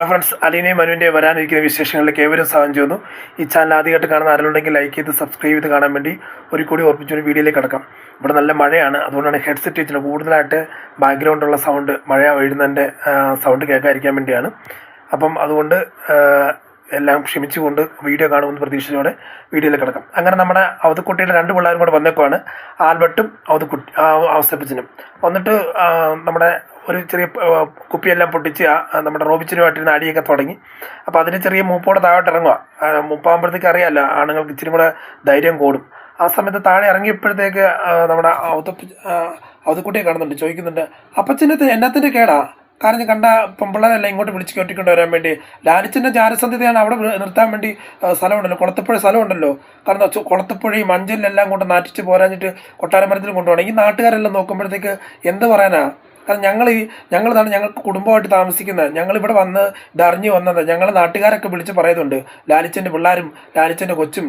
Friends, അലീനയും മനുവിൻ്റെയും വരാനിരിക്കുന്ന വിശേഷങ്ങളിലേക്ക് ഏവരും സ്വാഗതം ചെയ്യുന്നു. ഈ ചാനൽ ആദ്യമായിട്ട് കാണുന്ന ആരെങ്കിലും ലൈക്ക് ചെയ്ത് സബ്സ്ക്രൈബ് ചെയ്ത് കാണാൻ വേണ്ടി ഒരു കൂടി ഓർപ്പിച്ചൊരു വീഡിയോയിലേക്ക് കിടക്കാം. ഇവിടെ നല്ല മഴയാണ്, അതുകൊണ്ടാണ് ഹെഡ്സെറ്റ് വെച്ചിട്ട് കൂടുതലായിട്ട് ബാക്ക്ഗ്രൗണ്ടുള്ള സൗണ്ട്, മഴ വീഴുന്നതിൻ്റെ സൗണ്ട് കേൾക്കാതിരിക്കാൻ വേണ്ടിയാണ്. അപ്പം അതുകൊണ്ട് എല്ലാം ക്ഷമിച്ചുകൊണ്ട് വീഡിയോ കാണുമെന്ന് പ്രതീക്ഷിച്ചോടെ വീഡിയോയിൽ കിടക്കാം. അങ്ങനെ നമ്മുടെ അവതക്കുട്ടിയുടെ രണ്ട് പിള്ളേരും കൂടെ വന്നേക്കുവാണ്, ആൽബർട്ടും ഔസേപ്പച്ചനും വന്നിട്ട് നമ്മുടെ ഒരു ചെറിയ കുപ്പിയെല്ലാം പൊട്ടിച്ച് നമ്മുടെ റോബിച്ചിനുമായിട്ടിരുന്ന് അടിയൊക്കെ തുടങ്ങി. അപ്പോൾ അതിന് ചെറിയ മൂപ്പോടെ താഴോട്ട് ഇറങ്ങുക. മൂപ്പാകുമ്പോഴത്തേക്ക് അറിയാമല്ലോ, ആണുങ്ങൾക്ക് ഇച്ചിരി കൂടെ ധൈര്യം കൂടും. ആ സമയത്ത് താഴെ ഇറങ്ങിയപ്പോഴത്തേക്ക് നമ്മുടെ അവതക്കുട്ടിയെ കാണുന്നുണ്ട്, ചോദിക്കുന്നുണ്ട്, അപ്പച്ചനത്ത് എന്നത്തിൻ്റെ കേടാ? കാരണം കണ്ട പെമ്പിള്ളേരെല്ലാം ഇങ്ങോട്ട് വിളിച്ച് കെട്ടിക്കൊണ്ട് വരാൻ വേണ്ടി ലാലിച്ചൻ്റെ ജാരസന്ധ്യതയാണ് അവിടെ നിർത്താൻ വേണ്ടി സ്ഥലമുണ്ടല്ലോ, കുളത്തപ്പുഴ സ്ഥലമുണ്ടല്ലോ. കാരണം കുളത്തപ്പുഴയും മഞ്ചലിലെല്ലാം കൊണ്ട് നാറ്റിച്ച് പോരാഞ്ഞിട്ട് കൊട്ടാരമരത്തിൽ കൊണ്ടുപോകണം. ഈ നാട്ടുകാരെല്ലാം നോക്കുമ്പോഴത്തേക്ക് എന്ത് പറയാനാ? കാരണം ഞങ്ങളിതാണ് ഞങ്ങൾക്ക് കുടുംബമായിട്ട് താമസിക്കുന്നത്. ഞങ്ങളിവിടെ വന്ന് ഇതറിഞ്ഞു വന്നത്. ഞങ്ങൾ നാട്ടുകാരൊക്കെ വിളിച്ച് പറയുന്നുണ്ട്, ലാലിച്ചൻ്റെ പിള്ളേരും ലാലിച്ചൻ്റെ കൊച്ചും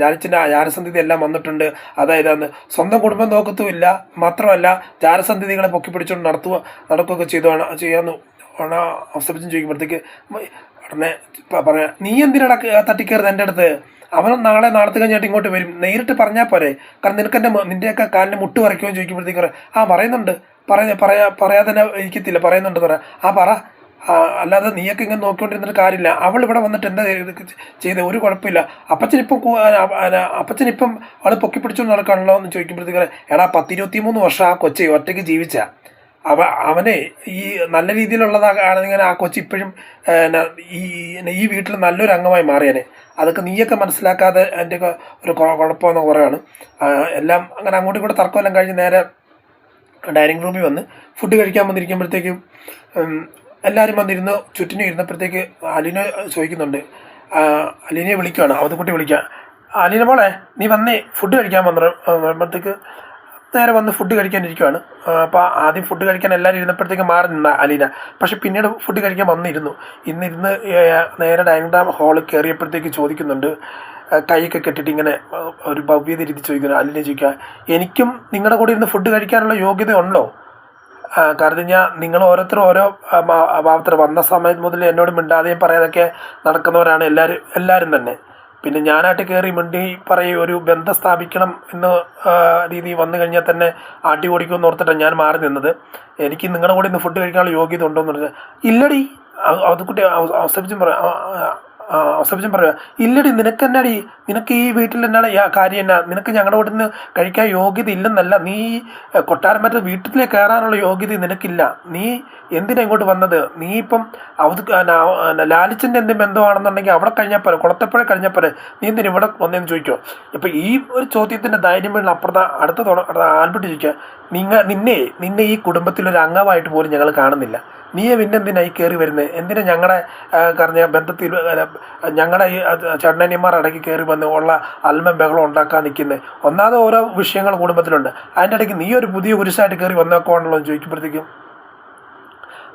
ലാലിച്ചൻ്റെ ജാരസന്ധിതി എല്ലാം വന്നിട്ടുണ്ട്. അതായത് അന്ന് സ്വന്തം കുടുംബം നോക്കത്തുമില്ല, മാത്രമല്ല ജാരസന്ധിതികളെ പൊക്കി പിടിച്ചുകൊണ്ട് നടക്കുകയൊക്കെ ചെയ്യാന്ന് അവസരം ചോദിക്കുമ്പോഴത്തേക്ക് ഉടനെ പറയാം, നീ എന്തിനാ തട്ടിക്കയറുന്നത് എൻ്റെ അടുത്ത്? അവനും നാളത്തെ കഴിഞ്ഞിട്ട് ഇങ്ങോട്ട് വരും, നേരിട്ട് പറഞ്ഞാൽ പോരെ? കാരണം നിൻ്റെയൊക്കെ കാലിന് മുട്ട് വരയ്ക്കുമെന്ന് ചോദിക്കുമ്പോഴത്തേക്ക് പറയാം, പറയാതെ തന്നെ ഇരിക്കത്തില്ല, പറയുന്നുണ്ട് പറ. അല്ലാതെ നീയൊക്കെ ഇങ്ങനെ നോക്കിക്കൊണ്ടിരുന്നിട്ട് കാര്യമില്ല. അവൾ ഇവിടെ വന്നിട്ട് എന്താ ചെയ്ത്? ഒരു കുഴപ്പമില്ല. അപ്പച്ചനിപ്പം അവൾ പൊക്കി പിടിച്ചുകൊണ്ട് നടക്കുകയാണല്ലോ എന്ന് ചോദിക്കുമ്പോഴത്തേക്ക്, എടാ 10-23 വർഷം ആ കൊച്ചി ഒറ്റയ്ക്ക് ജീവിച്ച അവനെ ഈ നല്ല രീതിയിലുള്ളതാണെങ്കിൽ ആ കൊച്ചി ഇപ്പോഴും ഈ വീട്ടിൽ നല്ലൊരു അംഗമായി മാറിയാനെ. അതൊക്കെ നീയൊക്കെ മനസ്സിലാക്കാതെ അതിൻ്റെയൊക്കെ ഒരു കുഴപ്പമെന്ന് പറയുകയാണ്. എല്ലാം അങ്ങനെ അങ്ങോട്ടും ഇങ്ങോട്ട് തർക്കമെല്ലാം കഴിഞ്ഞ് നേരെ ഡൈനിങ് റൂമിൽ വന്ന് ഫുഡ് കഴിക്കാൻ വന്നിരിക്കുമ്പോഴത്തേക്കും എല്ലാവരും വന്നിരുന്ന് ചുറ്റിനും ഇരുന്നപ്പോഴത്തേക്ക് അലീന ചോദിക്കുന്നുണ്ട്, അലീനയെ വിളിക്കുകയാണ്, അവതക്കുട്ടി വിളിക്കുക, അലീന മോളെ നീ വന്നേ ഫുഡ് കഴിക്കാൻ വരുമ്പോഴത്തേക്ക് നേരെ വന്ന് ഫുഡ് കഴിക്കാനിരിക്കുകയാണ്. അപ്പോൾ ആദ്യം ഫുഡ് കഴിക്കാൻ എല്ലാവരും ഇരുന്നപ്പോഴത്തേക്ക് മാറി നിന്ന അലീന, പക്ഷെ പിന്നീട് ഫുഡ് കഴിക്കാൻ വന്നിരുന്നു. ഇന്നിരുന്ന് നേരെ ഡൈനിങ് ഹാളിൽ കയറിയപ്പോഴത്തേക്ക് ചോദിക്കുന്നുണ്ട്, കൈയൊക്കെ കെട്ടിട്ട് ഇങ്ങനെ ഒരു ഭവ്യത രീതി ചോദിക്കുന്നു. അലീന ചോദിക്കുക, എനിക്കും നിങ്ങളുടെ കൂടെ ഇരുന്ന് ഫുഡ് കഴിക്കാനുള്ള യോഗ്യത ഉണ്ടോ? കാരണം നിങ്ങൾ ഓരോരുത്തരും ഓരോ ഭാവത്തിൽ വന്ന സമയം മുതൽ എന്നോട് മിണ്ടാതെയും പറയാതൊക്കെ നടക്കുന്നവരാണ് എല്ലാവരും തന്നെ. പിന്നെ ഞാനായിട്ട് കയറി മിണ്ടി പറയും ഒരു ബന്ധം സ്ഥാപിക്കണം എന്ന രീതി വന്നു കഴിഞ്ഞാൽ തന്നെ ആട്ടി ഓടിക്കുമെന്ന് ഓർത്തിട്ടാണ് ഞാൻ മാറി നിന്നത്. എനിക്ക് നിങ്ങളുടെ കൂടെ ഇന്ന് ഫുഡ് കഴിക്കാനുള്ള യോഗ്യത ഉണ്ടോ എന്ന് പറഞ്ഞാൽ, ഇല്ലടി. അതുകുട്ടി അവസരം പറയുക, ഇല്ലടി നിനക്ക് ഈ വീട്ടിൽ എന്നാണ് കാര്യം എന്നാ? നിനക്ക് ഞങ്ങളുടെ കൂടെ നിന്ന് കഴിക്കാൻ യോഗ്യത ഇല്ലെന്നല്ല, നീ കൊട്ടാരമറ്റ വീട്ടിലേക്ക് കയറാനുള്ള യോഗ്യത നിനക്കില്ല. നീ എന്തിനാ ഇങ്ങോട്ട് വന്നത്? നീ ഇപ്പം ലാലിച്ചൻ്റെ എന്ത് ബന്ധമാണെന്നുണ്ടെങ്കിൽ അവിടെ കഴിഞ്ഞാൽ പോരെ, കുളത്തപ്പുഴ കഴിഞ്ഞാൽ പോരെ, നീ എന്തിനാ ഇവിടെ വന്നതെന്ന് ചോദിക്കുമോ? ഇപ്പം ഈ ഒരു ചോദ്യത്തിൻ്റെ ധൈര്യം വേണ്ടി അടുത്ത ആൽബർട്ട് ചോദിക്കുക, നിന്നെ ഈ കുടുംബത്തിലൊരു അംഗമായിട്ട് പോലും ഞങ്ങൾ കാണുന്നില്ല. നീ പിന്നെന്തിനായി കയറി വരുന്നത്? എന്തിനാ ഞങ്ങളുടെ പറഞ്ഞ ബന്ധത്തിൽ ഞങ്ങളുടെ ഈ ചേട്ടനനിയന്മാർ ഇടയ്ക്ക് കയറി വന്ന് ഉള്ള അൽമം ബഹളം ഉണ്ടാക്കാൻ നിൽക്കുന്നത്? ഒന്നാമത് ഓരോ വിഷയങ്ങൾ കുടുംബത്തിലുണ്ട്, അതിൻ്റെ ഇടയ്ക്ക് നീ ഒരു പുതിയ കുരിശായിട്ട് കയറി വന്നേക്കുവാണല്ലോ എന്ന് ചോദിക്കുമ്പോഴത്തേക്കും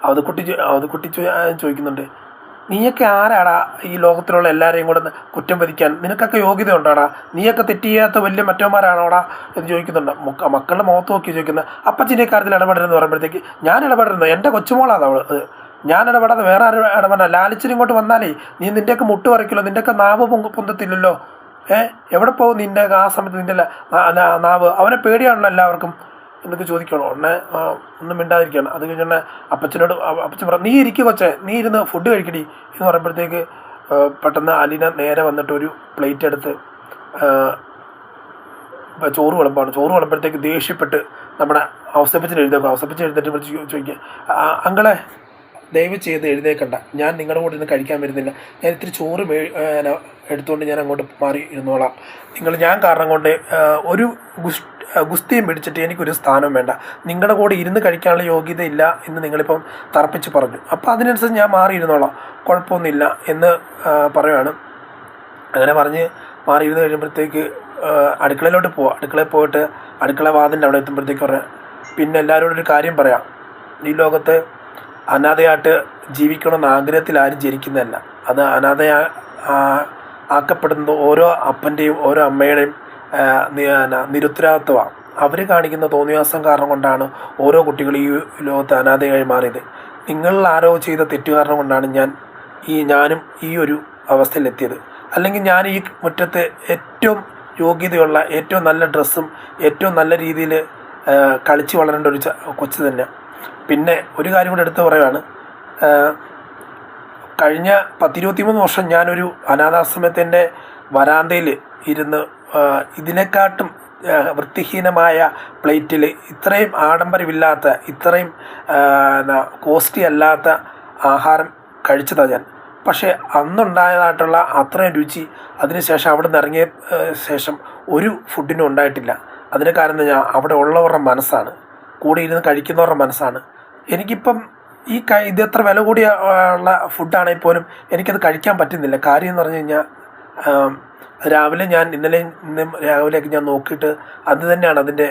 അവതക്കുട്ടി ചോദിക്കുന്നുണ്ട്, നീയൊക്കെ ആരാടാ ഈ ലോകത്തിലുള്ള എല്ലാവരെയും കൂടെ കുറ്റം വിധിക്കാൻ? നിനക്കൊക്കെ യോഗ്യത ഉണ്ടാടാ? നീയൊക്കെ തെറ്റ് ചെയ്യാത്ത വലിയ മറ്റവന്മാരാണോടാ എന്ന് ചോദിക്കുന്നുണ്ട്. മക്കളുടെ മുഖത്ത് നോക്കി ചോദിക്കുന്നത്. അപ്പച്ചൻ്റെ കാര്യത്തിൽ ഇടപെടരുതെന്ന് പറയുമ്പോഴത്തേക്ക്, ഞാൻ ഇടപെടരുന്നു, എൻ്റെ കൊച്ചുമോളാണ് അവൾ, ഞാൻ ഇടപെടാതെ വേറെ ആരും ഇടപെടാ. ലാലിച്ചിന് ഇങ്ങോട്ട് വന്നാലേ നീ നിൻ്റെയൊക്കെ മുട്ട് പറിക്കില്ലോ, നിൻ്റെയൊക്കെ നാവ് പൊന്തത്തില്ലല്ലോ. എവിടെ പോകും നിൻ്റെ ആ സമയത്ത്? നിൻ്റെ നാവ് അവനെ പേടിയാണല്ലോ എല്ലാവർക്കും എന്നൊക്കെ ചോദിക്കണം. ഉടനെ ഒന്നും മിണ്ടാതിരിക്കുകയാണ്. അത് കഴിഞ്ഞ അപ്പച്ചൻ പറഞ്ഞു, നീ ഇരിക്കുക കൊച്ചേ, നീ ഇരുന്ന് ഫുഡ് കഴിക്കടി എന്ന് പറയുമ്പോഴത്തേക്ക് പെട്ടെന്ന് അലീന നേരെ വന്നിട്ട് ഒരു പ്ലേറ്റ് എടുത്ത് ചോറ് വിളമ്പോഴത്തേക്ക് ദേഷ്യപ്പെട്ട് നമ്മുടെ അവസരപ്പച്ചൻ എഴുന്നേറ്റ് ചോദിക്കുക, അങ്കളെ ദയവ് ചെയ്ത് എഴുന്നേക്കണ്ട, ഞാൻ നിങ്ങളുടെ കൂടെ ഇന്ന് കഴിക്കാൻ വരുന്നില്ല. ഞാൻ ഇത്തിരി ചോറ് എടുത്തുകൊണ്ട് ഞാൻ അങ്ങോട്ട് മാറി ഇരുന്നോളാം. ഞാൻ കാരണം കൊണ്ട് ഒരു ഗുസ്തിയും പിടിച്ചിട്ട് എനിക്കൊരു സ്ഥാനം വേണ്ട. നിങ്ങളുടെ കൂടെ ഇരുന്ന് കഴിക്കാനുള്ള യോഗ്യത ഇല്ല എന്ന് നിങ്ങളിപ്പം തറപ്പിച്ച് പറഞ്ഞു. അപ്പോൾ അതിനനുസരിച്ച് ഞാൻ മാറി ഇരുന്നോളാം, കുഴപ്പമൊന്നുമില്ല എന്ന് പറയുകയാണ്. അങ്ങനെ പറഞ്ഞ് മാറി ഇരുന്ന് കഴിയുമ്പോഴത്തേക്ക് അടുക്കളയിലോട്ട് പോവുക. അടുക്കളയിൽ പോയിട്ട് അടുക്കള വാതിൻ്റെ അവിടെ എത്തുമ്പോഴത്തേക്ക് പറയാം, പിന്നെ എല്ലാവരോടും ഒരു കാര്യം പറയാം, ഈ ലോകത്ത് അനാഥയായിട്ട് ജീവിക്കണമെന്ന ആഗ്രഹത്തിൽ ആരും ജനിക്കുന്നതല്ല. അത് ആക്കപ്പെടുന്നത് ഓരോ അപ്പൻ്റെയും ഓരോ അമ്മയുടെയും നിരുത്തരവാദിത്വമാണ്. അവർ കാണിക്കുന്ന തോന്നിവാസം കാരണം കൊണ്ടാണ് ഓരോ കുട്ടികളും ഈ ലോകത്ത് അനാഥയായി മാറിയത്. നിങ്ങളിൽ ആരോ ചെയ്ത തെറ്റ് കാരണം കൊണ്ടാണ് ഞാൻ ഞാനും ഈ ഒരു അവസ്ഥയിലെത്തിയത്. അല്ലെങ്കിൽ ഞാൻ ഈ മുറ്റത്ത് ഏറ്റവും യോഗ്യതയുള്ള, ഏറ്റവും നല്ല ഡ്രസ്സും ഏറ്റവും നല്ല രീതിയിൽ കളിച്ച് വളരേണ്ട ഒരു കൊച്ചു തന്നെ. പിന്നെ ഒരു കാര്യം കൂടെ എടുത്ത് പറയുകയാണ്, കഴിഞ്ഞ 10-23 വർഷം ഞാനൊരു അനാഥാശ്രമത്തിൻ്റെ വരാന്തയിൽ ഇരുന്ന് ഇതിനെക്കാട്ടും വൃത്തിഹീനമായ പ്ലേറ്റിൽ ഇത്രയും ആഡംബരമില്ലാത്ത, ഇത്രയും കോസ്റ്റ്ലി അല്ലാത്ത ആഹാരം കഴിച്ചതാണ് ഞാൻ. പക്ഷേ അന്നുണ്ടായതായിട്ടുള്ള അത്രയും രുചി അതിനുശേഷം അവിടെ നിന്ന് ഇറങ്ങിയ ശേഷം ഒരു ഫുഡിനും ഉണ്ടായിട്ടില്ല. അതിന് കാരണം ഞാൻ അവിടെ ഉള്ളവരുടെ മനസ്സാണ്, കൂടെ ഇരുന്ന് കഴിക്കുന്നവരുടെ മനസ്സാണ്. എനിക്കിപ്പം ഇത് എത്ര വില കൂടിയ ഉള്ള ഫുഡാണെങ്കിൽ പോലും എനിക്കത് കഴിക്കാൻ പറ്റുന്നില്ല. കാര്യം എന്ന് പറഞ്ഞു കഴിഞ്ഞാൽ രാവിലെ ഞാൻ ഇന്നും രാവിലെയൊക്കെ ഞാൻ നോക്കിയിട്ട് അത് തന്നെയാണ് അതിൻ്റെ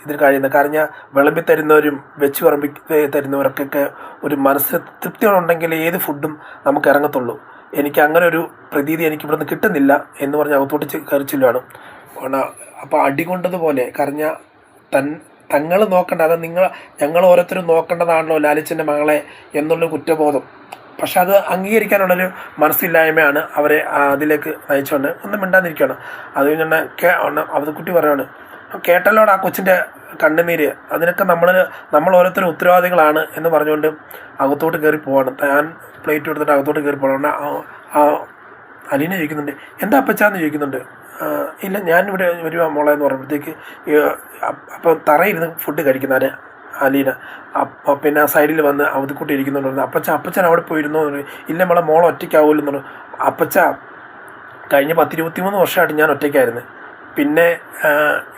ഇതിൽ കഴിയുന്നത്. കാരണം ഞാൻ വിളമ്പി തരുന്നവരും വെച്ച് വിളമ്പി തരുന്നവർക്കൊക്കെ ഒരു മനസ്സ് തൃപ്തിയോടുണ്ടെങ്കിൽ ഏത് ഫുഡും നമുക്ക് ഇറങ്ങത്തുള്ളൂ. എനിക്ക് അങ്ങനെ ഒരു പ്രതീതി എനിക്ക് ഇവിടുന്ന് കിട്ടുന്നില്ല എന്ന് പറഞ്ഞ് അകത്തോട്ട് കയറി ചെല്ലുവാണ്. അപ്പോൾ അടി കൊണ്ടതുപോലെ കരഞ്ഞ തങ്ങൾ നോക്കേണ്ട, അത് ഞങ്ങൾ ഓരോരുത്തരും നോക്കേണ്ടതാണല്ലോ ലാലിച്ചൻ്റെ മകളെ എന്നുള്ള കുറ്റബോധം. പക്ഷെ അത് അംഗീകരിക്കാനുള്ളൊരു മനസ്സില്ലായ്മയാണ് അവരെ അതിലേക്ക് നയിച്ചുകൊണ്ട് ഒന്നും മിണ്ടാതിരിക്കുകയാണ്. അത് കഴിഞ്ഞാൽ അവതക്കുട്ടി പറയുകയാണ്, കേട്ടല്ലോട് ആ കൊച്ചിൻ്റെ കണ്ണുനീര്, അതിനൊക്കെ നമ്മൾ ഓരോരുത്തരും ഉത്തരവാദികളാണ് എന്ന് പറഞ്ഞുകൊണ്ട് അകത്തോട്ട് കയറി പോവാണ്. ഞാൻ പ്ലേറ്റ് എടുത്തിട്ട് അകത്തോട്ട് കയറി പോകണം. അലീന ചോദിക്കുന്നുണ്ട്, എന്താ അപ്പച്ചാന്ന് ചോദിക്കുന്നുണ്ട്. ഇല്ല ഞാനിവിടെ വരുവാ മോളെ എന്ന് പറയുമ്പോഴത്തേക്ക് അപ്പോൾ തറയിരുന്ന് ഫുഡ് കഴിക്കുന്നവരെ അലീന. പിന്നെ സൈഡിൽ വന്ന് അവധിക്കുട്ടി ഇരിക്കുന്നുണ്ട്. അപ്പച്ചൻ അവിടെ പോയിരുന്നു എന്ന് പറഞ്ഞു. ഇല്ല മോളെ ഒറ്റയ്ക്കാവുമല്ലോ എന്ന് പറഞ്ഞു. അപ്പച്ച കഴിഞ്ഞ 10-23 വർഷമായിട്ട് ഞാൻ ഒറ്റയ്ക്കായിരുന്നു. പിന്നെ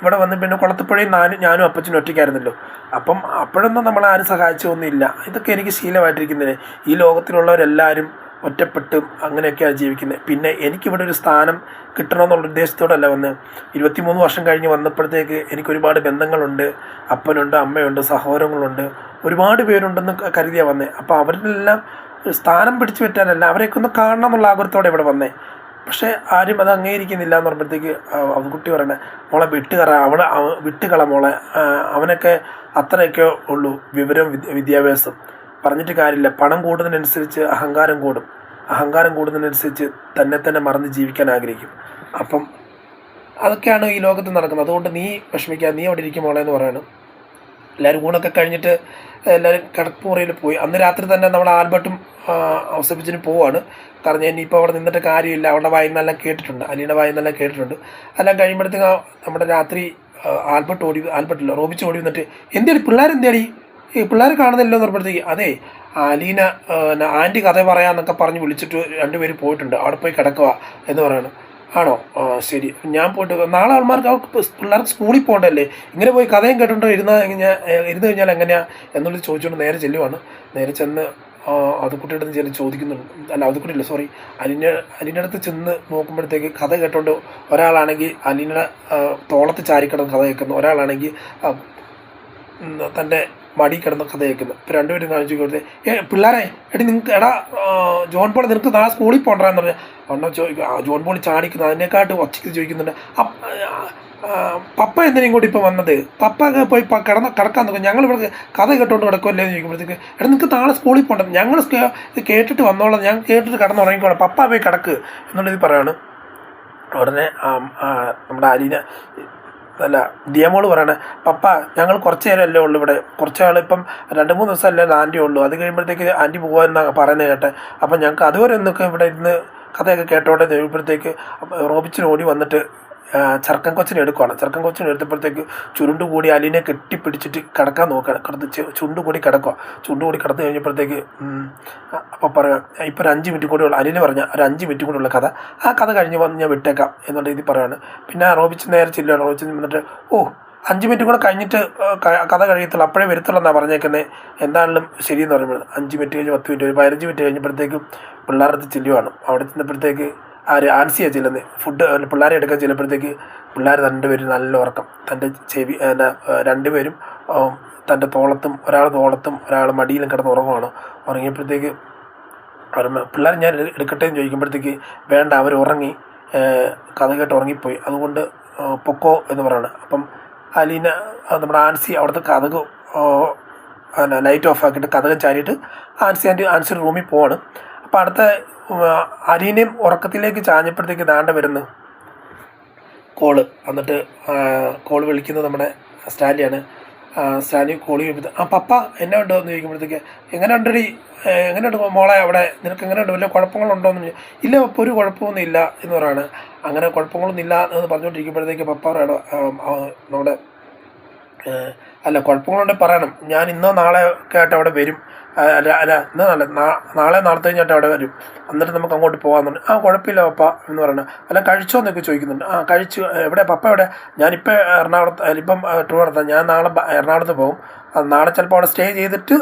ഇവിടെ വന്ന് പിന്നെ കുളത്തുപുഴയും ഞാനും അപ്പച്ചനും ഒറ്റയ്ക്കായിരുന്നല്ലോ. അപ്പം അപ്പോഴൊന്നും നമ്മളാരും സഹായിച്ചൊന്നുമില്ല. ഇതൊക്കെ എനിക്ക് ശീലമായിട്ടിരിക്കുന്നതിന് ഈ ലോകത്തിലുള്ളവരെല്ലാവരും ഒറ്റപ്പെട്ടും അങ്ങനെയൊക്കെയാണ് ജീവിക്കുന്നത്. പിന്നെ എനിക്കിവിടെ ഒരു സ്ഥാനം കിട്ടണമെന്നുള്ള ഉദ്ദേശത്തോടല്ല വന്ന് 23 വർഷം കഴിഞ്ഞ് വന്നപ്പോഴത്തേക്ക് എനിക്കൊരുപാട് ബന്ധങ്ങളുണ്ട്, അപ്പനുണ്ട്, അമ്മയുണ്ട്, സഹോദരങ്ങളുണ്ട്, ഒരുപാട് പേരുണ്ടെന്ന് കരുതിയാണ് വന്നേ. അപ്പോൾ അവരിലെല്ലാം ഒരു സ്ഥാനം പിടിച്ചു പറ്റാനല്ല, അവരെയൊക്കെ ഒന്ന് കാണണം എന്നുള്ള ആഗ്രഹത്തോടെ ഇവിടെ വന്നേ. പക്ഷേ ആരും അത് അംഗീകരിക്കുന്നില്ല എന്ന് പറയുമ്പോഴത്തേക്ക് കുട്ടി പറയണേ, മോളെ വിട്ടുകള മോളെ, അവനൊക്കെ അത്രയൊക്കെ ഉള്ളൂ വിവരവും വിദ്യാഭ്യാസം. പറഞ്ഞിട്ട് കാര്യമില്ല. പണം കൂടുന്നതിനനുസരിച്ച് അഹങ്കാരം കൂടും, അഹങ്കാരം കൂടുന്നതിനനുസരിച്ച് തന്നെ മറന്ന് ജീവിക്കാൻ ആഗ്രഹിക്കും. അപ്പം അതൊക്കെയാണ് ഈ ലോകത്ത് നടക്കുന്നത്. അതുകൊണ്ട് നീ വിഷമിക്കുക, നീ അവിടെ ഇരിക്കും മോളെ എന്ന് പറയണം. എല്ലാവരും ഊണൊക്കെ കഴിഞ്ഞിട്ട് എല്ലാവരും കിടപ്പുമുറിയിൽ പോയി. അന്ന് രാത്രി തന്നെ നമ്മുടെ ആൽബർട്ടും ഔസേപ്പിച്ചനും പോവാണ്. കാരണം ഇനിയിപ്പോൾ അവിടെ നിന്നിട്ട് കാര്യമില്ല, അവളുടെ വായിന്നെല്ലാം കേട്ടിട്ടുണ്ട്, അലീയുടെ വായിന്നെല്ലാം കേട്ടിട്ടുണ്ട്. എല്ലാം കഴിയുമ്പോഴത്തേക്ക് നമ്മുടെ രാത്രി ആൽബർട്ടില്ല റോബിച്ച് ഓടി വന്നിട്ട്, എന്തേടി പിള്ളേരെന്തേടി, ഈ പിള്ളേർ കാണുന്നില്ലോ എന്ന് പറഞ്ഞപ്പോഴത്തേക്ക്, അതെ അലീന ആൻറ്റി കഥ പറയാമെന്നൊക്കെ പറഞ്ഞ് വിളിച്ചിട്ട് 2 പേര് പോയിട്ടുണ്ട്, അവിടെ പോയി കിടക്കുക എന്ന് പറയണം. ആണോ, ശരി, ഞാൻ പോയിട്ട് നാളെ അവർക്ക് പിള്ളേർക്ക് സ്കൂളിൽ പോകണ്ടല്ലേ, ഇങ്ങനെ പോയി കഥയും കേട്ടുകൊണ്ട് ഇരുന്ന് കഴിഞ്ഞാൽ എങ്ങനെയാണ് എന്നുള്ളത് ചോദിച്ചുകൊണ്ട് നേരെ ചെല്ലുവാണ്. നേരെ ചെന്ന് അതുക്കുട്ടിയുടെ അടുത്ത് ചെന്ന് ചോദിക്കുന്നുണ്ട്. അല്ല അതുക്കുട്ടിയില്ല, സോറി, അലീനയുടെ അടുത്ത് ചെന്ന് നോക്കുമ്പോഴത്തേക്ക് കഥ കേട്ടോണ്ട് ഒരാളാണെങ്കിൽ അലീനയുടെ തോളത്ത് ചാരിക്കിടന്ന് കഥ കേൾക്കുന്നു, ഒരാളാണെങ്കിൽ തൻ്റെ മടി കിടന്ന് കഥ കേൾക്കുന്നു. ഇപ്പോൾ 2 പേരും കാണിച്ചു കൊടുത്ത്, പിള്ളേരെ എടാ ജോൺ പോൾ നിനക്ക് നാളെ സ്കൂളിൽ പോകണ്ടെന്ന് പറഞ്ഞാൽ അണ്ണ ചോദിക്കും. ജോൺ പോൾ ചാടിക്കുന്നു, അതിനെക്കാട്ട് ഒച്ചയ്ക്ക് ചോദിക്കുന്നുണ്ട്, പപ്പ എന്തിനാ ഇങ്ങോട്ട് ഇപ്പോൾ വന്നത്, പപ്പ പോയി കിടക്കാൻ നോക്കും, ഞങ്ങളിവിടെ കഥ കേട്ടോണ്ട് കിടക്കുമല്ലേ എന്ന് ചോദിക്കുമ്പോഴത്തേക്ക്, നിനക്ക് നാളെ സ്കൂളിൽ പോകണ്ട, ഞങ്ങൾ ഇത് കേട്ടിട്ട് വന്നോളാം, ഞാൻ കേട്ടിട്ട് കിടന്നുറങ്ങിക്കോളാം, പപ്പ പോയി കിടക്ക് എന്നുള്ളത് പറയാണ്. ഉടനെ നമ്മുടെ അലീന അല്ല ദിയമോള് പറയണേ, പപ്പ ഞങ്ങൾ കുറച്ച് നേരമല്ലേ ഉള്ളൂ ഇവിടെ, കുറച്ച് നാൾ ഇപ്പം 2-3 ദിവസമല്ലേ ആൻറ്റി ഉള്ളൂ, അത് കഴിയുമ്പോഴത്തേക്ക് ആൻറ്റി പോകുമെന്നാണ് പറയുന്നത് കേട്ടെ. അപ്പം ഞങ്ങൾക്ക് അതുവരെ ഒന്നൊക്കെ ഇവിടെ ഇരുന്ന് കഥയൊക്കെ കേട്ടോട്ടെ കഴിയുമ്പോഴത്തേക്ക് റോബിച്ചിന് ഓടി വന്നിട്ട് ചെറുക്കൻ കൊച്ചിനെ എടുക്കുകയാണ്. ചെറുക്കൻ കൊച്ചിനെ എടുത്തപ്പോഴത്തേക്ക് ചുരുണ്ടുകൂടി അലീനെ കെട്ടിപ്പിടിച്ചിട്ട് കിടക്കാൻ നോക്കുകയാണ്. ചുണ്ടുകൂടി കിടന്നു കഴിഞ്ഞപ്പോഴത്തേക്ക് അപ്പോൾ പറയാം, ഇപ്പോൾ ഒരു 5 മിനിറ്റ് കൂടിയുള്ള അലീന പറഞ്ഞ ഒരു 5 മിനിറ്റ് കൂടിയുള്ള കഥ, ആ കഥ കഴിഞ്ഞ് വന്ന് ഞാൻ വിട്ടേക്കാം എന്നുള്ള രീതി പറയുകയാണ്. പിന്നെ റോബിച്ച് നേരെ ചെല്ലുകയാണ്. റോബിച്ച് വന്നിട്ട് 5 മിനിറ്റ് കൂടെ കഴിഞ്ഞിട്ട് കഥ കഴിയത്തുള്ളൂ, അപ്പോഴേ വരത്തുള്ളൂ എന്നാണ് പറഞ്ഞേക്കുന്നത്, എന്താണെങ്കിലും ശരിയെന്ന് പറയുമ്പോൾ 5 മിനിറ്റ് കഴിഞ്ഞ് 10 മിനിറ്റ് 15 മിനിറ്റ് കഴിഞ്ഞപ്പോഴത്തേക്കും പിള്ളേരുടെ അടുത്ത് ചെല്ലുവാണ്. അവിടെ ചെന്നപ്പോഴത്തേക്ക് ആൻസിയാണ് ചെല്ലുന്നത്. ഫുഡ് പിള്ളേരെ എടുക്കാൻ ചെല്ലുമ്പോഴത്തേക്ക് പിള്ളേർ 2 പേരും നല്ല ഉറക്കം. തൻ്റെ 2 പേരും തൻ്റെ ഒരാൾ തോളത്തും ഒരാൾ മടിയിലും കിടന്ന് ഉറങ്ങുവാണ്. ഉറങ്ങിയപ്പോഴത്തേക്ക് പിള്ളേർ ഞാൻ എടുക്കട്ടെ എന്ന് ചോദിക്കുമ്പോഴത്തേക്ക് വേണ്ട, അവർ ഉറങ്ങി, കഥ കേട്ട് ഉറങ്ങിപ്പോയി, അതുകൊണ്ട് പൊക്കോ എന്ന് പറയണം. അപ്പം അലീന നമ്മുടെ ആൻസി അവിടുത്തെ ലൈറ്റ് ഓഫ് ആക്കിയിട്ട് കഥകം ചാരിയിട്ട് ആൻസിയുടെ റൂമിൽ പോവാണ്. അപ്പോൾ അടുത്ത അലീനയും ഉറക്കത്തിലേക്ക് ചാഞ്ഞപ്പോഴത്തേക്ക് ദാണ്ട വരുന്നു കോള്. എന്നിട്ട് കോള് വിളിക്കുന്നത് നമ്മുടെ സ്റ്റാലിയാണ്. സ്റ്റാലി കോളി ചെയ്യുമ്പോൾ പപ്പ എന്നെ ഉണ്ടോ എന്ന് ചോദിക്കുമ്പോഴത്തേക്ക് എങ്ങനെയുണ്ട് മോളെ അവിടെ, നിനക്ക് എങ്ങനെയുണ്ട്, വല്ല കുഴപ്പങ്ങളുണ്ടോയെന്ന്. ഇല്ല പപ്പ, ഒരു കുഴപ്പമൊന്നും ഇല്ല എന്ന് പറയാണ്. അങ്ങനെ കുഴപ്പങ്ങളൊന്നും ഇല്ല എന്ന് പറഞ്ഞുകൊണ്ടിരിക്കുമ്പോഴത്തേക്ക് പപ്പ പറയണം നമ്മുടെ അല്ല കുഴപ്പങ്ങളുണ്ടെങ്കിൽ പറയണം, ഞാൻ ഇന്നോ നാളെ ഒക്കെ ആയിട്ട് അവിടെ വരും, നാളെ നാളത്തെ കഴിഞ്ഞിട്ട് അവിടെ വരും, എന്നിട്ട് നമുക്ക് അങ്ങോട്ട് പോകാമെന്നുണ്ട്. കുഴപ്പമില്ല പപ്പ എന്ന് പറയണം. അല്ല കഴിച്ചോ എന്നൊക്കെ ചോദിക്കുന്നുണ്ട്. കഴിച്ചു. എവിടെ പപ്പ എവിടെ? ഞാനിപ്പോൾ എറണാകുളത്ത്, ഇപ്പം ട്രിവാൻഡ്രത്താണ്. ഞാൻ നാളെ എറണാകുളത്ത് പോകും. നാളെ ചിലപ്പോൾ അവിടെ സ്റ്റേ ചെയ്തിട്ട്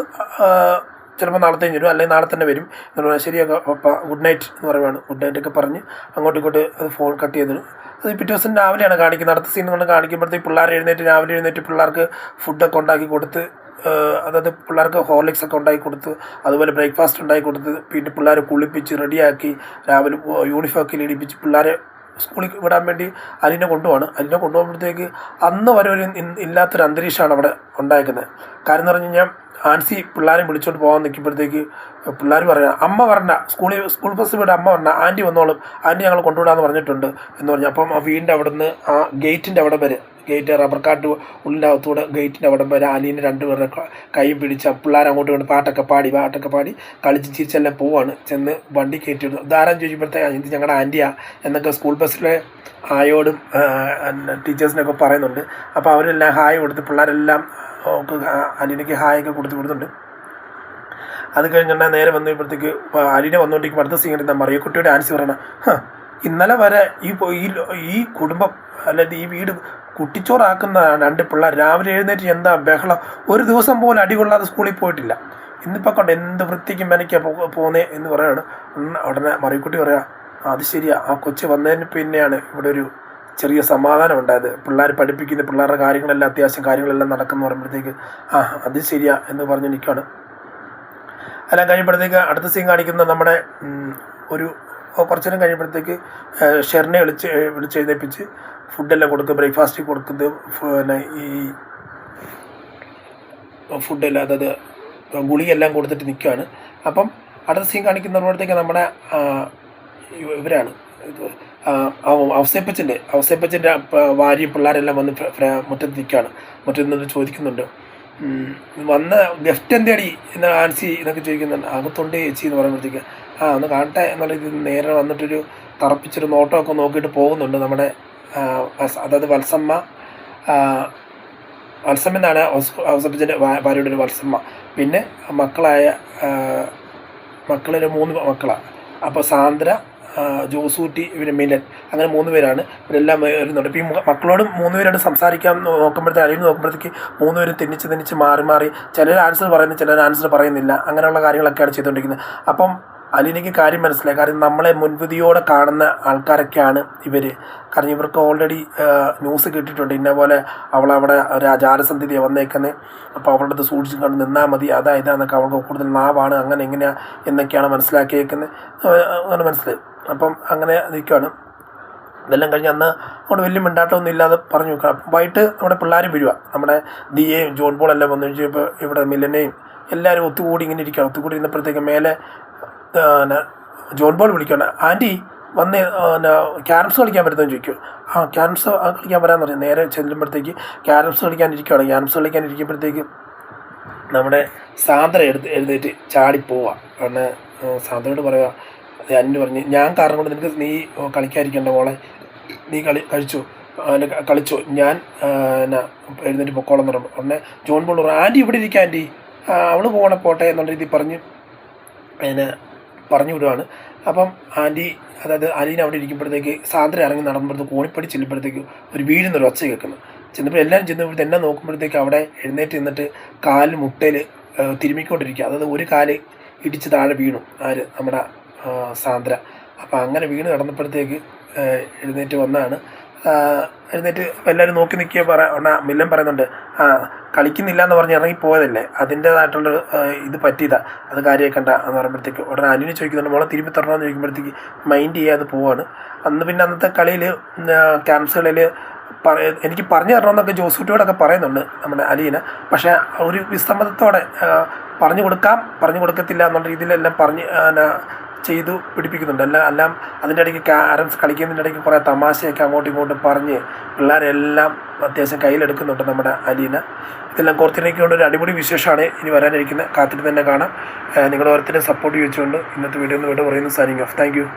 ചിലപ്പോൾ നാളെ കഴിഞ്ഞ് വരും, അല്ലെങ്കിൽ നാളെ തന്നെ വരും എന്ന് പറഞ്ഞാൽ ശരിയൊക്കെ പപ്പ ഗുഡ് നൈറ്റ് എന്ന് പറയുവാണ്. ഗുഡ് നൈറ്റൊക്കെ പറഞ്ഞ് അങ്ങോട്ടും ഇങ്ങോട്ട് ഫോൺ കട്ട് ചെയ്തിട്ട് അത് പിറ്റേ ദിവസം രാവിലെയാണ് കാണിക്കുന്നത്. അടുത്ത സീൻ കൊണ്ട് കാണിക്കുമ്പോഴത്തേക്ക് രാവിലെ എഴുന്നേറ്റ് പിള്ളേർക്ക് ഫുഡൊക്കെ ഉണ്ടാക്കി കൊടുത്ത്, അതായത് പിള്ളേർക്ക് ഹോർലിക്സ് ഒക്കെ ഉണ്ടാക്കി കൊടുത്ത്, അതുപോലെ ബ്രേക്ക്ഫാസ്റ്റ് ഉണ്ടാക്കി കൊടുത്ത്, പിന്നെ പിള്ളേരെ കുളിപ്പിച്ച് റെഡിയാക്കി രാവിലെ യൂണിഫോമൊക്കെ ഇടിപ്പിച്ച് പിള്ളേരെ സ്കൂളിൽ വിടാൻ വേണ്ടി അലീനെ കൊണ്ടുപോവാണ്. അലീനെ കൊണ്ടുപോകുമ്പോഴത്തേക്ക് അന്ന് വരെ ഒരു ഇല്ലാത്തൊരു അന്തരീക്ഷമാണ് അവിടെ ഉണ്ടായിരിക്കുന്നത്. കാര്യം എന്ന് പറഞ്ഞു കഴിഞ്ഞാൽ ആൻസി പിള്ളേരെ വിളിച്ചുകൊണ്ട് പോകാൻ നിൽക്കുമ്പോഴത്തേക്ക് പിള്ളേർ പറയാം, അമ്മ പറഞ്ഞ സ്കൂൾ ബസ് വിടാൻ അമ്മ പറഞ്ഞ ആൻറ്റി വന്നോളും, ആൻറ്റി ഞങ്ങൾ കൊണ്ടുവിടാമെന്ന് പറഞ്ഞിട്ടുണ്ട് എന്ന് പറഞ്ഞു. അപ്പം ആ വീടിൻ്റെ അവിടെ നിന്ന് ആ ഗേറ്റിൻ്റെ അവിടെ വരെ, ഗേറ്റ് റബ്ബർ കാട്ട് ഉള്ളിൻ്റെ അകത്തൂടെ ഗേറ്റിൻ്റെ അവിടെ വരെ അലീനെ രണ്ടുപേരുടെ കൈ പിടിച്ച് പിള്ളേർ അങ്ങോട്ട് കൊണ്ട് പാട്ടൊക്കെ പാടി കളിച്ച് ചിരിച്ചെല്ലാം പോവാണ്. ചെന്ന് വണ്ടി കയറ്റി വിടുന്നു. ധാരാളം ചോദിക്കുമ്പോഴത്തേക്ക് ഇത് ഞങ്ങളുടെ ആൻറ്റിയാ എന്നൊക്കെ സ്കൂൾ ബസ്സിലെ ആയോടും ടീച്ചേഴ്സിനൊക്കെ പറയുന്നുണ്ട്. അപ്പോൾ അവരെല്ലാം ഹായ് കൊടുത്ത് പിള്ളേരെല്ലാം അലീനയ്ക്ക് ഹായൊക്കെ കൊടുത്ത് വിടുന്നുണ്ട്. അത് കഴിഞ്ഞാൽ നേരെ വന്നപ്പോഴത്തേക്ക് അലീന വന്നുകൊണ്ടിരിക്കുമ്പോൾ അടുത്ത സീൻ എടുത്താൽ മറിയക്കുട്ടിയുടെ ആൻസി പറയണം, ഇന്നലെ വരെ ഈ കുടുംബം അല്ലെങ്കിൽ ഈ വീട് കുട്ടിച്ചോറാക്കുന്ന രണ്ട് പിള്ളേർ രാവിലെ എഴുന്നേറ്റ് എന്താ ബഹളം, ഒരു ദിവസം പോലും അടികൊള്ളാതെ സ്കൂളിൽ പോയിട്ടില്ല, ഇന്നിപ്പോൾ കൊണ്ട് എന്ത് വൃത്തിക്കും മെനയ്ക്കാ പോകുന്നേ എന്ന് പറയുകയാണ്. ഉടനെ മറിയക്കുട്ടി പറയാം, അത് ശരിയാ, ആ കൊച്ച് വന്നതിന് പിന്നെയാണ് ഇവിടെ ഒരു ചെറിയ സമാധാനം ഉണ്ടായത്, പിള്ളേർ പഠിപ്പിക്കുന്ന പിള്ളേരുടെ കാര്യങ്ങളെല്ലാം അത്യാവശ്യം കാര്യങ്ങളെല്ലാം നടക്കുന്നു പറയുമ്പോഴത്തേക്ക് അത് ശരിയാ എന്ന് പറഞ്ഞ് നിൽക്കുകയാണ്. എല്ലാം കഴിയുമ്പോഴത്തേക്ക് അടുത്ത സീൻ കാണിക്കുന്ന നമ്മുടെ ഒരു കുറച്ചു നേരം കഴിയുമ്പോഴത്തേക്ക് ഷെറിനെ വിളിച്ചെഴുന്നേപ്പിച്ച് ഫുഡെല്ലാം കൊടുക്കുക, ബ്രേക്ക്ഫാസ്റ്റ് കൊടുക്കുന്നത്, പിന്നെ ഈ ഫുഡെല്ലാം അതായത് ഗുളിയെല്ലാം കൊടുത്തിട്ട് നിൽക്കുകയാണ്. അപ്പം അടുത്ത സീൻ കാണിക്കുന്നപ്പോഴത്തേക്ക് നമ്മുടെ ഇവരാണ് ഔസേപ്പച്ചൻ്റെ ഭാര്യയും പിള്ളേരെല്ലാം വന്ന് മുറ്റത്ത് നിൽക്കുകയാണ്. മുറ്റത്ത് നിന്ന് ചോദിക്കുന്നുണ്ട്, വന്ന ഗിഫ്റ്റ് എന്തേടി എന്ന് ആൻസി എന്നൊക്കെ ചോദിക്കുന്നുണ്ട്. അകത്തുണ്ട് ചേച്ചി എന്ന് പറയുമ്പോഴത്തേക്ക് ഒന്ന് കാണട്ടെ എന്നുള്ള രീതിയിൽ നേരെ വന്നിട്ടൊരു തറപ്പിച്ചൊരു നോട്ടമൊക്കെ നോക്കിയിട്ട് പോകുന്നുണ്ട് നമ്മുടെ അതായത് വത്സമ്മ എന്നാണ് ഔസേപ്പച്ചൻ്റെ ഭാര്യയുടെ ഒരു വത്സമ്മ. പിന്നെ മക്കളൊരു 3 മക്കളാണ്. അപ്പോൾ സാന്ദ്ര, ജോസൂട്ടി, പിന്നെ മിലൻ, അങ്ങനെ 3 പേരാണ്. ഇവരെല്ലാം വരുന്നുണ്ട്. ഇപ്പോൾ ഈ മക്കളോട് 3 പേരോട് സംസാരിക്കാൻ നോക്കുമ്പോഴത്തേക്ക് 3 പേരും തെന്നിച്ച് മാറി ചിലർ ആൻസർ പറയുന്നു, ചിലർ ആൻസർ പറയുന്നില്ല, അങ്ങനെയുള്ള കാര്യങ്ങളൊക്കെയാണ് ചെയ്തുകൊണ്ടിരിക്കുന്നത്. അപ്പം അലീനയ്ക്ക് കാര്യം മനസ്സിലായി. കാരണം നമ്മളെ മുൻവിധിയോടെ കാണുന്ന ആൾക്കാരൊക്കെയാണ് ഇവർ. കാരണം ഇവർക്ക് ഓൾറെഡി ന്യൂസ് കിട്ടിയിട്ടുണ്ട്, ഇന്ന പോലെ അവളവിടെ ഒരു ജാരസന്ധിതിയാണ് വന്നേക്കുന്നത്, അപ്പോൾ അവളുടെ അടുത്ത് സൂക്ഷിച്ച് കണ്ട് നിന്നാൽ മതി, ഇതാന്നൊക്കെ അവൾക്ക് കൂടുതൽ നാവാണ്, അങ്ങനെ എങ്ങനെയാണ് എന്നൊക്കെയാണ് മനസ്സിലാക്കിയേക്കുന്നത്. അങ്ങനെ മനസ്സിലായി. അപ്പം അങ്ങനെ നിൽക്കുകയാണ്. ഇതെല്ലാം കഴിഞ്ഞ് അന്ന് അവിടെ വലിയ മിണ്ടാട്ടമൊന്നും ഇല്ലാതെ പറഞ്ഞു വെക്കുക. വൈകിട്ട് നമ്മുടെ പിള്ളേരും വരിക, നമ്മുടെ ദിയയും ജോൺ പോളെല്ലാം വന്നു കഴിഞ്ഞപ്പോൾ ഇവിടെ മിലനെയും എല്ലാവരും ഒത്തുകൂടി ഇങ്ങനെ ഇരിക്കുകയാണ്. ഒത്തുകൂടി ഇരുന്നപ്പോഴത്തേക്ക് മേലെ ജോൺ പോൾ വിളിക്കുകയാണ്, ആൻറ്റി വന്ന് ക്യാരംസ് കളിക്കാൻ പറ്റുമെന്ന് ചോദിക്കും. ക്യാരംസ് കളിക്കാൻ വരാമെന്ന് പറഞ്ഞു. നേരെ ചെല്ലുമ്പോഴത്തേക്ക് ക്യാരംസ് കളിക്കാനിരിക്കുകയാണ്. ക്യാരംസ് കളിക്കാനിരിക്കുമ്പോഴത്തേക്ക് നമ്മുടെ സാന്ദ്ര എഴുന്നേറ്റ് ചാടിപ്പോവാം. കാരണം സാന്ദ്രയോട് പറയുക, അന്നു പറഞ്ഞ് ഞാൻ കാരണം കൊണ്ട് നിനക്ക് നീ കളിക്കാതിരിക്കേണ്ട മോളെ, നീ കളിച്ചോ, ഞാൻ എഴുന്നേറ്റ് പൊക്കോളം എന്ന് പറഞ്ഞു. ഉടനെ ജോൺ പോൾ പറഞ്ഞു, ആൻറ്റി ഇവിടെ ഇരിക്കുക, ആൻറ്റി അവൾ പോട്ടെ എന്നുള്ള രീതിയിൽ പറഞ്ഞു വിടുവാണ്. അപ്പം ആൻറ്റി അതായത് അലീന അവിടെ ഇരിക്കുമ്പോഴത്തേക്ക് സാന്ദ്ര ഇറങ്ങി നടക്കുമ്പോഴത്തേക്ക് കോണിപ്പടി ചെല്ലുമ്പോഴത്തേക്ക് ഒരു വീഴുന്നൊരു ഒച്ച കേൾക്കുന്നു. ചെന്നപ്പോൾ എല്ലാവരും ചെന്നപ്പോഴത്തേക്ക് എന്നെ നോക്കുമ്പോഴത്തേക്ക് അവിടെ എഴുന്നേറ്റ് നിന്നിട്ട് കാല് മുട്ടയിൽ തിരുമ്മിക്കൊണ്ടിരിക്കുക. അതായത് ഒരു കാല് ഇടിച്ച് താഴെ വീണു നമ്മുടെ സാന്ദ്ര. അപ്പോൾ അങ്ങനെ വീണ് കിടന്നപ്പോഴത്തേക്ക് എഴുന്നേറ്റ് വന്നാണ്. എഴുന്നേറ്റ് എല്ലാവരും നോക്കി നിൽക്കുക. മില്ലൻ പറയുന്നുണ്ട്, കളിക്കുന്നില്ല എന്ന് പറഞ്ഞ് ഇറങ്ങിപ്പോയതല്ലേ, അതിൻ്റേതായിട്ടുള്ള ഇത് പറ്റിയതാ, അത് കാര്യമാക്കണ്ട എന്ന് പറയുമ്പോഴത്തേക്ക് ഉടനെ അലിന് ചോദിക്കുന്നുണ്ട്, മോളെ തിരുമ്പി തരണമെന്ന് ചോദിക്കുമ്പോഴത്തേക്ക് മൈൻഡ് ചെയ്യാതെ പോവാണ്. പിന്നെ അന്നത്തെ കളിയിൽ ക്യാൻസറുകളിൽ എനിക്ക് പറഞ്ഞു തരണമെന്നൊക്കെ ജോസൂട്ടിയോടൊക്കെ പറയുന്നുണ്ട് നമ്മുടെ അലീന. പക്ഷേ ഒരു വിസമ്മതത്തോടെ പറഞ്ഞു കൊടുക്കത്തില്ല എന്നുള്ള രീതിയിലെല്ലാം ചെയ്തു പിടിപ്പിക്കുന്നുണ്ട്. എല്ലാം അതിൻ്റെ ഇടയ്ക്ക് ക്യാരംസ് കളിക്കുന്നതിൻ്റെ ഇടയ്ക്ക് കുറേ തമാശയൊക്കെ അങ്ങോട്ടും ഇങ്ങോട്ടും പറഞ്ഞ് പിള്ളേരെല്ലാം അത്യാവശ്യം കയ്യിലെടുക്കുന്നുണ്ട് നമ്മുടെ അലീന. ഇതെല്ലാം കോർത്തിണക്കിക്കൊണ്ട് ഒരു അടിപൊളി വിശേഷമാണ് ഇനി വരാനിരിക്കുന്നത്. കാത്തിട്ട് തന്നെ കാണാം. നിങ്ങൾ ഓരോരുത്തരും സപ്പോർട്ട് ചോദിച്ചുകൊണ്ട് ഇന്നത്തെ വീഡിയോ ഒന്ന് പറയുന്നു. Signing off. Thank you.